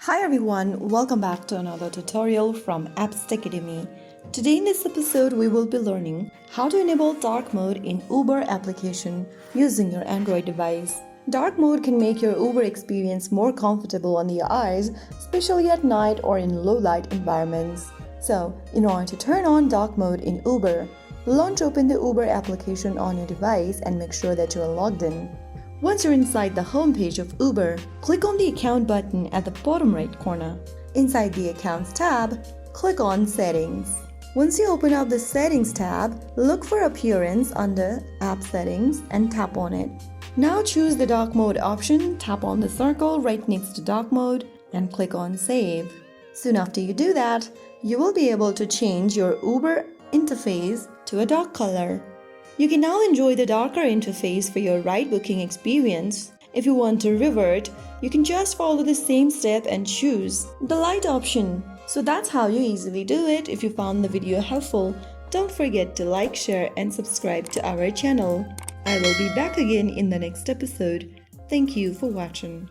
Hi everyone, welcome back to another tutorial from Apps Academy. Today in this episode we will be learning how to enable dark mode in Uber application using your Android device. Dark mode can make your Uber experience more comfortable on the eyes, especially at night or in low light environments. So, in order to turn on dark mode in Uber, launch open the Uber application on your device and make sure that you are logged in. Once you're inside the home page of Uber, click on the Account button at the bottom right corner. Inside the Accounts tab, click on Settings. Once you open up the Settings tab, look for Appearance under App Settings and tap on it. Now choose the Dark Mode option, tap on the circle right next to Dark Mode and click on Save. Soon after you do that, you will be able to change your Uber interface to a dark color. You can now enjoy the darker interface for your ride booking experience. If you want to revert, you can just follow the same step and choose the light option. So that's how you easily do it. If you found the video helpful, don't forget to like, share and subscribe to our channel. I will be back again in the next episode. Thank you for watching.